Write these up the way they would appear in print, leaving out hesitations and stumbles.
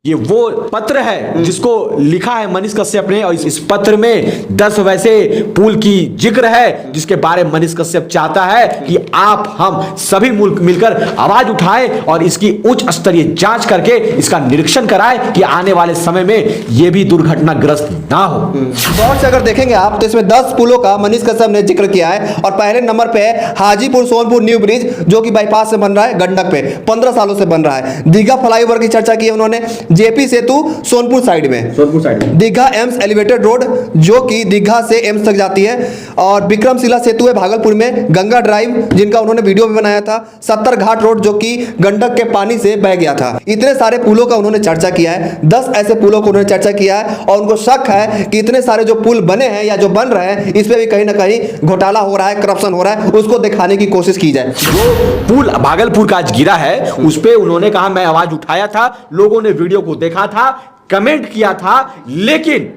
ये वो पत्र है जिसको लिखा है मनीष कश्यप ने, और इस पत्र में 10 वैसे पुल की जिक्र है जिसके बारे में मनीष कश्यप चाहता है कि आप हम सभी मुल्क मिलकर आवाज उठाएं और इसकी उच्च स्तरीय जांच करके इसका निरीक्षण कराएं कि आने वाले समय में यह भी दुर्घटनाग्रस्त ना हो। बहुत से अगर देखेंगे आप तो इसमें 10 पुलों का मनीष कश्यप ने जिक्र किया है और पहले नंबर पे है हाजीपुर सोनपुर न्यू ब्रिज जो कि बाईपास से बन रहा है, गंडक पे 15 सालों से बन रहा है। दीघा फ्लाईओवर की चर्चा की है उन्होंने, जेपी सेतु सोनपुर साइड में, दीघा एम्स एलिवेटेड रोड जो कि दीघा से एम्स तक जाती है, और विक्रमशिला सेतु है भागलपुर में, गंगा ड्राइव जिनका उन्होंने वीडियो भी बनाया था, 70 घाट रोड जो कि गंडक के पानी से बह गया था। इतने सारे पुलों का उन्होंने चर्चा किया है, 10 ऐसे पुलों को उन्होंने चर्चा किया है और उनको शक है कि इतने सारे जो पुल बने हैं या जो बन रहे हैं इस पे भी कहीं ना कहीं घोटाला हो रहा है, करप्शन हो रहा है, उसको दिखाने की कोशिश की जाए। जो पुल भागलपुर का आज गिरा है उस पे उन्होंने कहा मैं आवाज उठाया था, लोगों ने वीडियो को देखा था, कमेंट किया था, लेकिन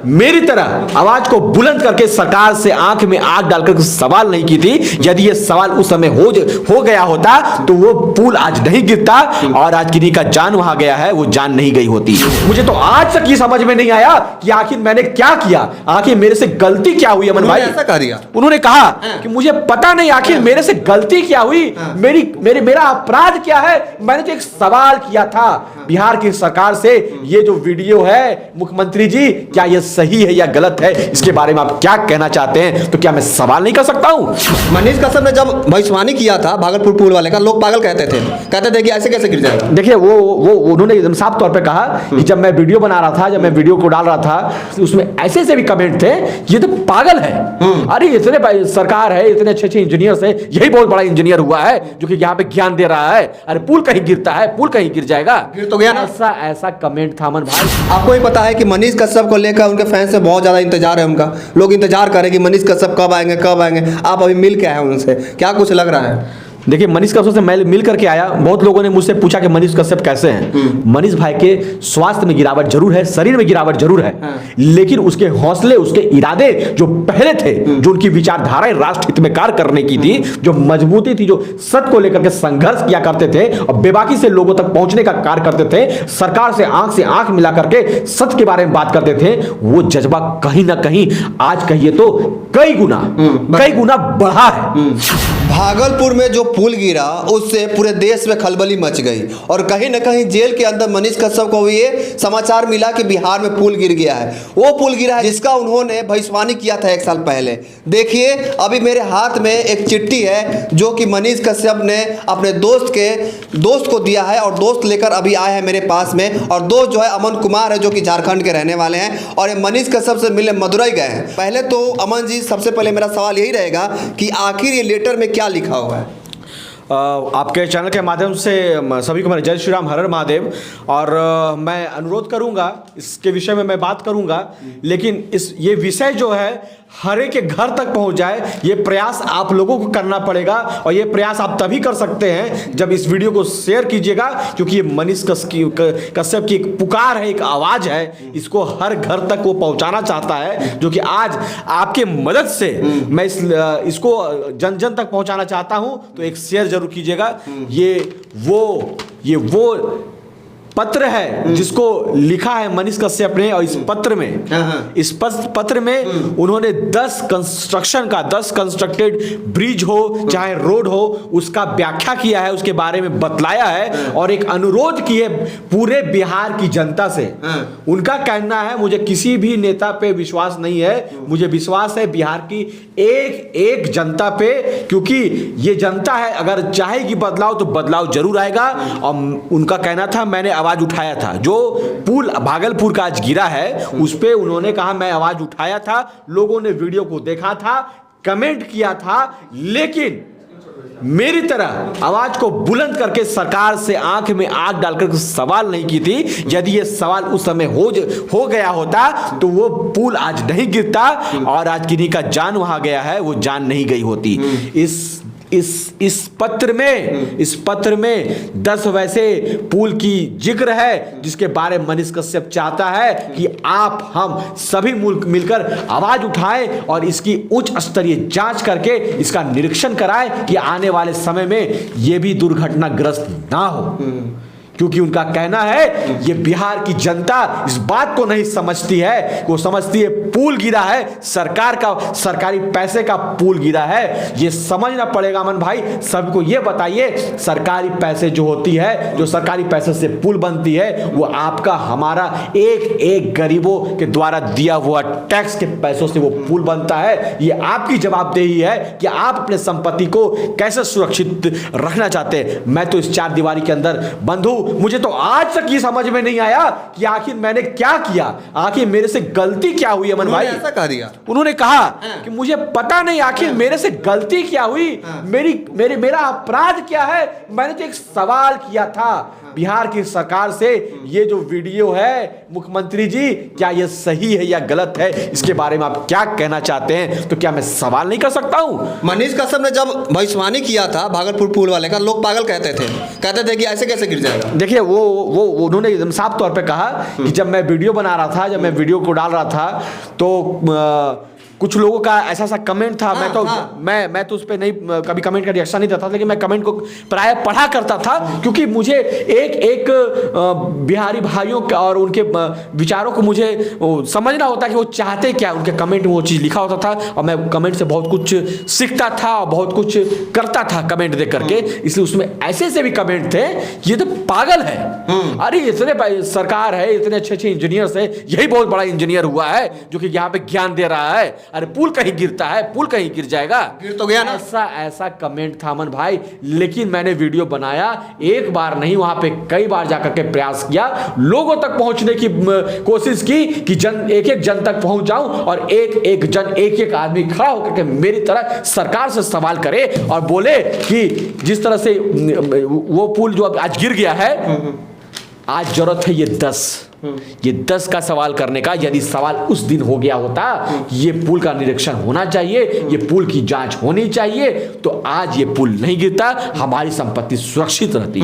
मेरी तरह आवाज को बुलंद करके सरकार से आंख में आग डालकर सवाल नहीं की थी। यदि ये सवाल उस समय हो गया होता तो वो पुल आज नहीं गिरता और आज किन्हीं का जान वहां गया है वो जान नहीं गई होती। मुझे तो आज तक ये समझ में नहीं आया कि आखिर मैंने क्या किया, आखिर मेरे से गलती क्या हुई। अमन भाई ऐसा कह दिया, उन्होंने कहा कि मुझे पता नहीं आखिर मेरे से गलती क्या हुई, मेरा अपराध क्या है। मैंने तो एक सवाल किया था बिहार की सरकार से, ये जो वीडियो है मुख्यमंत्री जी क्या ये सही है या गलत है, इसके बारे में आप क्या कहना चाहते हैं। तो क्या मैं सवाल नहीं कर सकता हूं? मनीष कश्यप ने जब भविष्यवाणी किया था भागलपुर पुल वाले का, लोग पागल कहते थे कि ऐसे कैसे गिर जाएगा। देखिए वो उन्होंने एकदम साफ तौर पे कहा कि जब मैं वीडियो बना रहा था, जब मैं वीडियो को डाल रहा था उसमें ऐसे भी कमेंट थे ये तो पागल है, अरे इतने सरकार है, इतने अच्छे इंजीनियर है, यही बहुत बड़ा इंजीनियर हुआ है जो कि यहाँ पे ज्ञान दे रहा है, अरे पुल कहीं गिरता है, पुल कहीं गिर जाएगा, गिर तो गया। ऐसा कमेंट था। अमन भाई आपको ही पता है कि मनीष कश्यप को लेकर उनके फैंस से बहुत ज्यादा इंतजार है, उनका लोग इंतजार करें कि मनीष कश्यप कब आएंगे। आप अभी मिल के आए उनसे, क्या कुछ लग रहा है? देखिए मनीष कश्यप से मैं मिल करके आया, बहुत लोगों ने मुझसे पूछा कि मनीष कश्यप कैसे हैं। मनीष भाई के स्वास्थ्य में गिरावट जरूर है, शरीर में गिरावट जरूर है, लेकिन उसके हौसले, उसके इरादे जो पहले थे, जो उनकी विचारधाराएं राष्ट्र हित में कार्य करने की थी, जो मजबूती थी, जो सत्य को लेकर के संघर्ष किया करते थे और बेबाकी से लोगों तक पहुंचने का कार्य करते थे, सरकार से आंख मिला करके सत्य के बारे में बात करते थे, वो जज्बा कहीं ना कहीं आज कहिए तो कई गुना बढ़ा है। भागलपुर में जो पुल गिरा उससे पूरे देश में खलबली मच गई और कहीं ना कहीं जेल के अंदर मनीष कश्यप को भी ये समाचार मिला कि बिहार में पुल गिर गया है। वो पुल गिरा है जिसका उन्होंने भविष्यवाणी किया था 1 साल पहले। देखिए अभी मेरे हाथ में एक चिट्ठी है जो कि मनीष कश्यप ने अपने दोस्त को दिया है और दोस्त लेकर अभी आया है मेरे पास में, और दोस्त जो है अमन कुमार है जो कि झारखंड के रहने वाले हैं और ये मनीष कश्यप से मिलने मदुरई गए हैं। पहले तो अमन जी सबसे पहले मेरा सवाल यही रहेगा कि आखिर ये लेटर में क्या लिखा हुआ है? आपके चैनल के माध्यम से सभी को मेरे जय श्री राम, हर हर महादेव। और मैं अनुरोध करूंगा, इसके विषय में मैं बात करूंगा, लेकिन ये विषय जो है हर एक के घर तक पहुंच जाए, ये प्रयास आप लोगों को करना पड़ेगा। और ये प्रयास आप तभी कर सकते हैं जब इस वीडियो को शेयर कीजिएगा, क्योंकि ये मनीष कश्यप की एक पुकार है, एक आवाज़ है, इसको हर घर तक वो पहुंचाना चाहता है, जो कि आज आपके मदद से मैं इसको जन जन तक पहुंचाना चाहता हूं। तो एक शेयर जरूर कीजिएगा। ये वो पत्र है जिसको लिखा है मनीष कश्यप ने, और इस पत्र में उन्होंने 10 कंस्ट्रक्टेड ब्रिज हो चाहे रोड हो उसका व्याख्या किया है, उसके बारे में बतलाया है और एक अनुरोध किए पूरे बिहार की जनता से। उनका कहना है मुझे किसी भी नेता पे विश्वास नहीं है, मुझे विश्वास है बिहार की एक जनता पे, क्योंकि ये जनता है अगर चाहेगी बदलाव तो बदलाव जरूर आएगा। और उनका कहना था मैंने आवाज उठाया था, जो पुल भागलपुर का आज गिरा है उस पे उन्होंने कहा मैं आवाज उठाया था, लोगों ने वीडियो को देखा था, कमेंट किया था, लेकिन मेरी तरह आवाज को बुलंद करके सरकार से आंख में आग डालकर सवाल नहीं की थी। यदि ये सवाल उस समय हो गया होता तो वो पुल आज नहीं गिरता और आज किन्हीं का जान वहां गया है वो जान नहीं गई होती। इस पत्र में 10 वैसे पुल की जिक्र है जिसके बारे में मनीष कश्यप चाहता है कि आप हम सभी मुल्क मिलकर आवाज उठाएं और इसकी उच्च स्तरीय जांच करके इसका निरीक्षण कराएं कि आने वाले समय में यह भी दुर्घटनाग्रस्त ना हो। क्योंकि उनका कहना है ये बिहार की जनता इस बात को नहीं समझती है, वो समझती है पुल गिरा है, सरकार का सरकारी पैसे का पुल गिरा है। ये समझना पड़ेगा अमन भाई, सबको ये बताइए सरकारी पैसे जो होती है, जो सरकारी पैसे से पुल बनती है, वो आपका हमारा एक एक गरीबों के द्वारा दिया हुआ टैक्स के पैसों से वो पुल बनता है। ये आपकी जवाबदेही है कि आप अपने संपत्ति को कैसे सुरक्षित रखना चाहते हैं। मैं तो इस चार दीवारी के अंदर बंद हूं, मुझे तो आज तक ये समझ में नहीं आया कि आखिर मैंने क्या किया, आखिर मेरे से गलती क्या हुई। अमन भाई ऐसा कह दिया, उन्होंने कहा कि मुझे पता नहीं आखिर मेरे से गलती क्या हुई, मेरा अपराध क्या है। मैंने तो एक सवाल किया था बिहार की सरकार से, ये जो वीडियो है मुख्यमंत्री जी क्या ये सही है या गलत है, इसके बारे में आप क्या कहना चाहते हैं। तो क्या मैं सवाल नहीं कर सकता हूं? मनीष कसम ने जब भविष्यवाणी किया था भागलपुर पुल वाले का, लोग पागल कहते थे कि ऐसे कैसे गिर जाएगा। देखिए वो उन्होंने एकदम साफ तौर पे कहा कि जब मैं वीडियो बना रहा था, जब मैं वीडियो को डाल रहा था तो कुछ लोगों का ऐसा कमेंट था। मैं तो उस पर नहीं कभी कमेंट का रिएक्शन नहीं देता, लेकिन मैं कमेंट को प्राय पढ़ा करता था, क्योंकि मुझे एक बिहारी भाइयों का और उनके विचारों को मुझे समझना होता है कि वो चाहते क्या, उनके कमेंट में वो चीज़ लिखा होता था और मैं कमेंट से बहुत कुछ सीखता था और बहुत कुछ करता था कमेंट देख करके। इसलिए उसमें ऐसे भी कमेंट थे ये तो पागल है, अरे इतने सरकार है, इतने अच्छे इंजीनियर है, यही बहुत बड़ा इंजीनियर हुआ है जो कि यहाँ पे ज्ञान दे रहा है, अरे पुल कहीं गिरता है, पुल कहीं गिर जाएगा, गिर तो गया ना। ऐसा कमेंट था अमन भाई। लेकिन मैंने वीडियो बनाया, एक बार नहीं वहां पे कई बार जाकर के प्रयास किया, लोगों तक पहुंचने की कोशिश की कि एक एक जन तक पहुंच जाऊं और एक जन एक एक आदमी खड़ा होकर के मेरी तरह सरकार से सवाल करे और बोले कि जिस तरह से वो पुल जो अब आज गिर गया है, आज जरूरत है ये 10 का सवाल करने का। यदि सवाल उस दिन हो गया होता कि ये पुल का निरीक्षण होना चाहिए, ये पुल की जांच होनी चाहिए, तो आज ये पुल नहीं गिरता, हमारी संपत्ति सुरक्षित रहती।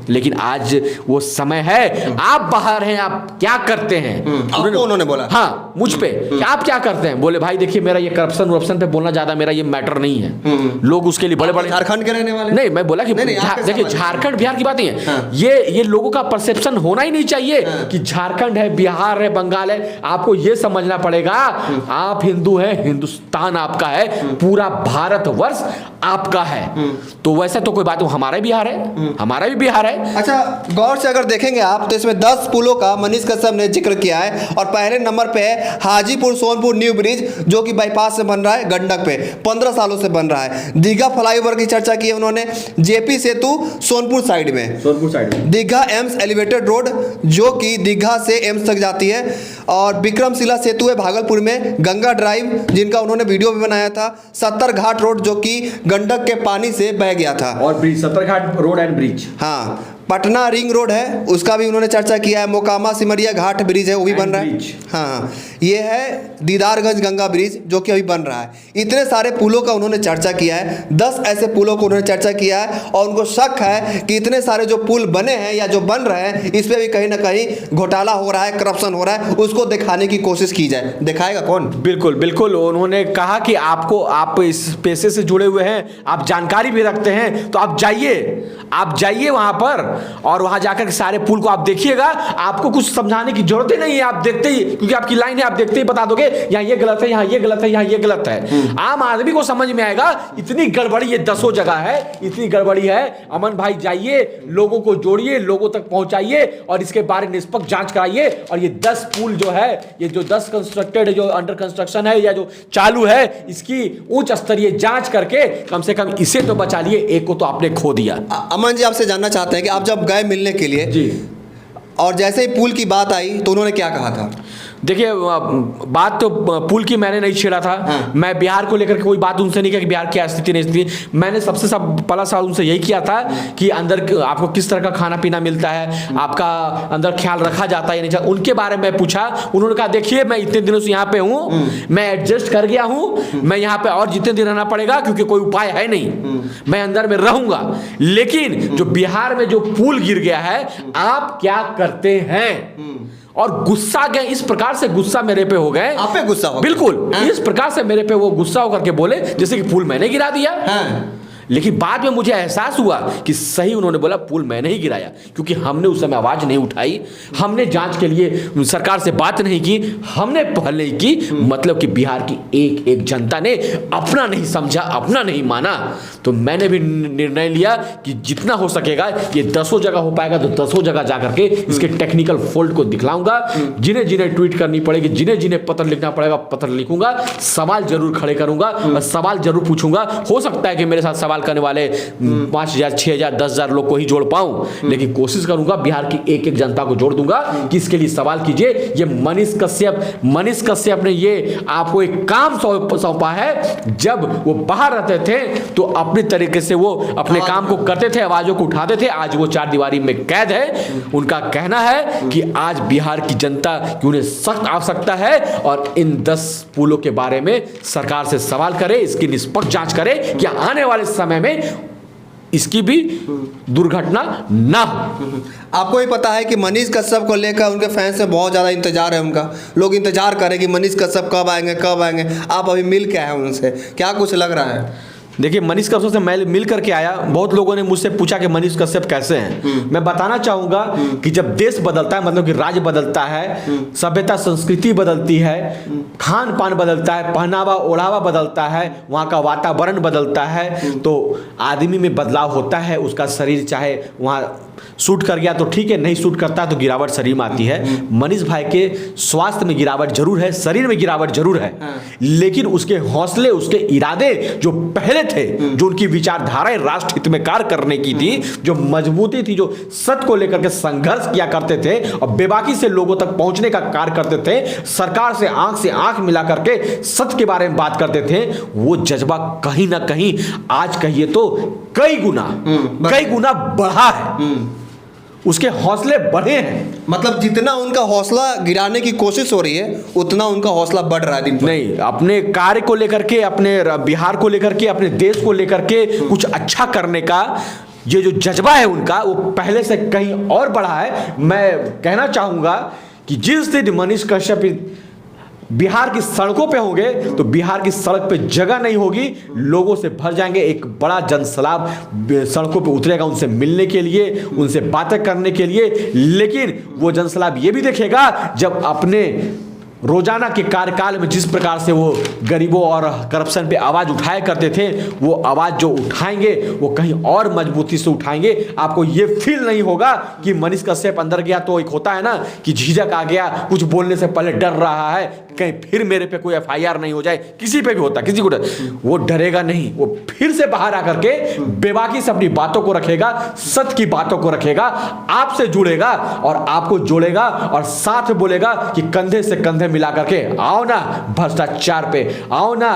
लेकिन आज वो समय है, आप बाहर हैं, आप क्या करते हैं। उन्होंने बोला हाँ मुझ पे कि आप क्या करते हैं। बोले भाई देखिए मेरा ये करप्शन पे बोलना ज्यादा मेरा ये मैटर नहीं है। लोग उसके लिए बड़े झारखंड के रहने वाले नहीं, मैं बोला कि देखिए झारखंड बिहार की बात नहीं है, ये लोगों का परसेप्शन होना ही नहीं चाहिए कि झारखंड है, बिहार है, बंगाल है। आपको यह समझना पड़ेगा आप हिंदू हैं, हिंदुस्तान आपका है, पूरा भारतवर्ष आपका है। तो वैसे तो कोई बात, हमारा बिहार है, हमारा भी बिहार है। अच्छा गौर से अगर देखेंगे आप तो इसमें 10 पुलों का मनीष कसम ने जिक्र किया है और पहले नंबर पे है हाजीपुर सोनपुर न्यू ब्रिज जो कि बाईपास से बन रहा है गंडक पे, 15 सालों से बन रहा है। दीघा फ्लाईओवर की चर्चा की है उन्होंने, जेपी सेतु सोनपुर साइड में, दीघा एम्स एलिवेटेड रोड जो कि दीघा से एम्स तक जाती है, और विक्रमशिला सेतु है भागलपुर में, गंगा ड्राइव जिनका उन्होंने वीडियो भी बनाया था, 70 घाट रोड जो कि गंडक के पानी से बह गया था, और bridge 70 Ghat road and bridge, हाँ पटना रिंग रोड है उसका भी उन्होंने चर्चा किया है, मोकामा सिमरिया घाट ब्रिज है वो भी बन रहा है, हाँ ये है दीदारगंज गंगा ब्रिज जो कि अभी बन रहा है। इतने सारे पुलों का उन्होंने चर्चा किया है, 10 ऐसे पुलों को उन्होंने चर्चा किया है और उनको शक है कि इतने सारे जो पुल बने हैं या जो बन रहे हैं इस पर भी कहीं ना कहीं घोटाला हो रहा है, करप्शन हो रहा है, उसको दिखाने की कोशिश की जाए। दिखाएगा कौन? बिल्कुल बिल्कुल, उन्होंने कहा कि आप इस पेशे से जुड़े हुए हैं, आप जानकारी भी रखते हैं, तो आप जाइए वहां पर और वहां जाकर सारे पुल को आप देखिएगा। आपको कुछ समझाने की जरूरत ही नहीं है, आप देखते ही, क्योंकि आपकी लाइन है, आप देखते ही बता दोगे यहाँ ये गलत है, यहाँ ये गलत है, यहाँ ये गलत है। आम आदमी को समझ में आएगा इतनी गड़बड़ी ये 10 जगह है, इतनी गड़बड़ी है। अमन भाई जाइए, लोगों को जोड़िए, लोगों तक पहुंचाइए और इसके बारे में निष्पक्ष जांच कराइए। और ये 10 पुल जो है, ये जो 10 कंस्ट्रक्टेड है, जो अंडर कंस्ट्रक्शन है या जो चालू है, इसकी उच्च स्तरीय जांच करके कम से कम इसे तो बचा लिए, एक को तो आपने खो दिया। अमन जी आपसे जानना चाहते हैं कि आप जब गए मिलने के लिए जी, और जैसे ही पुल की बात आई तो उन्होंने क्या कहा था? देखिए बात तो पुल की मैंने नहीं छेड़ा था। मैं बिहार को लेकर के कोई बात उनसे नहीं किया कि बिहार की स्थिति नहीं स्थिति। मैंने सबसे पहला सवाल उनसे यही किया था कि अंदर आपको किस तरह का खाना पीना मिलता है, आपका अंदर ख्याल रखा जाता है या नहीं, उनके बारे में पूछा। उन्होंने कहा देखिए मैं इतने दिनों से यहाँ पे हूँ, मैं एडजस्ट कर गया हूँ, मैं यहाँ पे और जितने दिन रहना पड़ेगा क्योंकि कोई उपाय है नहीं, मैं अंदर में रहूंगा। लेकिन जो बिहार में जो पुल गिर गया है, आप क्या करते हैं? और गुस्सा गए, इस प्रकार से गुस्सा मेरे पे हो गए। आप पे गुस्सा हो? बिल्कुल, इस प्रकार से मेरे पे वो गुस्सा होकर के बोले जैसे कि पुल मैंने गिरा दिया। लेकिन बाद में मुझे एहसास हुआ कि सही उन्होंने बोला, पुल मैंने ही गिराया, क्योंकि हमने उस समय आवाज़ नहीं उठाई, हमने जांच के लिए सरकार से बात नहीं की, हमने पहल नहीं की। मतलब कि बिहार की एक एक जनता ने अपना नहीं समझा, अपना नहीं माना। तो मैंने भी निर्णय लिया कि जितना हो सकेगा, ये 10 जगह हो पाएगा तो 10 जगह जा करके इसके टेक्निकल फॉल्ट को दिखलाऊंगा। जिन्हें जिन्हें ट्वीट करनी पड़ेगी, जिन्हें जिन्हें पत्र लिखना पड़ेगा, पत्र लिखूंगा, सवाल जरूर खड़े करूंगा और सवाल जरूर पूछूंगा। हो सकता है कि मेरे साथ सवाल करने वाले 5,000, 6,000, 10,000 लोग को ही जोड़ पाऊं, लेकिन कोशिश करूंगा बिहार की एक एक जनता को जोड़ दूंगा कि इसके लिए सवाल कीजिए। ये मनीष कश्यप ने ये आपको एक काम सौंपा है। जब वो बाहर रहते थे तो अपने तरीके से वो अपने काम को करते थे, आवाजों को उठाते थे। आज वो 4 दीवारी में कैद है। उनका कहना है कि आज बिहार की जनता की उन्हें सख्त आवश्यकता है और इन 10 पुलों के बारे में सरकार से सवाल करे, इसकी निष्पक्ष जांच करे कि आने वाले समय में इसकी भी दुर्घटना ना हो। आपको ही पता है कि मनीष कश्यप को लेकर उनके फैंस में बहुत ज़्यादा इंतजार है। उनका लोग इंतजार करें कि मनीष कश्यप कब आएंगे। आप अभी मिल के आए उनसे, क्या कुछ लग रहा है? देखिए, मनीष कश्यप से मैं मिल करके आया। बहुत लोगों ने मुझसे पूछा कि मनीष कश्यप कैसे हैं। मैं बताना चाहूँगा कि जब देश बदलता है, मतलब कि राज्य बदलता है, सभ्यता संस्कृति बदलती है, खान पान बदलता है, पहनावा ओढ़ावा बदलता है, वहाँ का वातावरण बदलता है, तो आदमी में बदलाव होता है। उसका शरीर चाहे वहाँ सूट कर गया तो ठीक है, नहीं सूट करता तो गिरावट शरीर में आती है। मनीष भाई के स्वास्थ्य में गिरावट जरूर है, शरीर में गिरावट जरूर है, लेकिन उसके हौसले, उसके इरादे जो पहले थे, जो उनकी विचारधाराएं राष्ट्र हित में कार्य करने की थी, जो मजबूती थी, जो सत्य को लेकर के संघर्ष किया करते थे और बेबाकी से लोगों तक पहुंचने का कार्य करते थे, सरकार से आंख मिला करके सत्य के बारे में बात करते थे, वो जज्बा कहीं ना कहीं आज कहिए तो कई गुना बढ़ा है। उसके हौसले बढ़े हैं। मतलब जितना उनका हौसला गिराने की कोशिश हो रही है, उतना उनका हौसला बढ़ रहा है दिन पर। नहीं, अपने कार्य को लेकर के, अपने बिहार को लेकर के, अपने देश को लेकर के कुछ अच्छा करने का ये जो जज्बा है उनका, वो पहले से कहीं और बढ़ा है। मैं कहना चाहूँगा कि जिस दिन मनीष कश्यप बिहार की सड़कों पे होंगे तो बिहार की सड़क पे जगह नहीं होगी, लोगों से भर जाएंगे। एक बड़ा जनसैलाब सड़कों पे उतरेगा उनसे मिलने के लिए, उनसे बातें करने के लिए। लेकिन वो जनसैलाब ये भी देखेगा, जब अपने रोजाना के कार्यकाल में जिस प्रकार से वो गरीबों और करप्शन पे आवाज़ उठाया करते थे, वो आवाज़ जो उठाएंगे वो कहीं और मजबूती से उठाएंगे। आपको ये फील नहीं होगा कि मनीष कश्यप अंदर गया तो एक होता है ना कि झिझक आ गया, कुछ बोलने से पहले डर रहा है कहीं फिर मेरे पे कोई FIR नहीं हो जाए। किसी पे भी होता, किसी को डर, वो डरेगा नहीं। वो फिर से बाहर आकर के बेबाकी से अपनी बातों को रखेगा, सत्य की बातों को रखेगा, आपसे जुड़ेगा और आपको जोड़ेगा और साथ बोलेगा कि कंधे से कंधे मिला करके आओ ना भ्रष्टाचार पे, आओ ना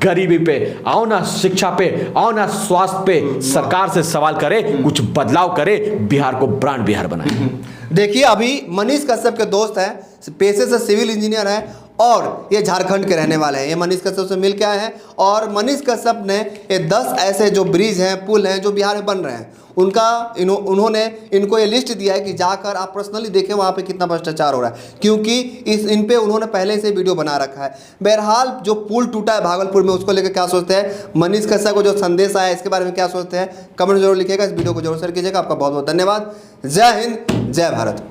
गरीबी पे, आओ ना शिक्षा पे, आओ ना स्वास्थ्य पे, सरकार से सवाल करे, कुछ बदलाव करे, बिहार को ब्रांड बिहार बनाए। देखिए, अभी मनीष कश्यप के दोस्त हैं, पेशे से सिविल इंजीनियर हैं और ये झारखंड के रहने वाले हैं। ये मनीष कश्यप से मिल के आए हैं और मनीष कश्यप ने ये 10 ऐसे जो ब्रिज हैं, पुल हैं जो बिहार में बन रहे हैं, उन्होंने इनको ये लिस्ट दिया है कि जाकर आप पर्सनली देखें वहाँ पे कितना भ्रष्टाचार हो रहा है, क्योंकि इन पे उन्होंने पहले से वीडियो बना रखा है। बहरहाल, जो पुल टूटा है भागलपुर में, उसको लेकर क्या सोचते हैं, मनीष कश्यप को जो संदेश आया इसके बारे में क्या सोचते हैं, कमेंट जरूर लिखिएगा। इस वीडियो को जरूर शेयर कीजिएगा। आपका बहुत बहुत धन्यवाद। जय हिंद, जय भारत।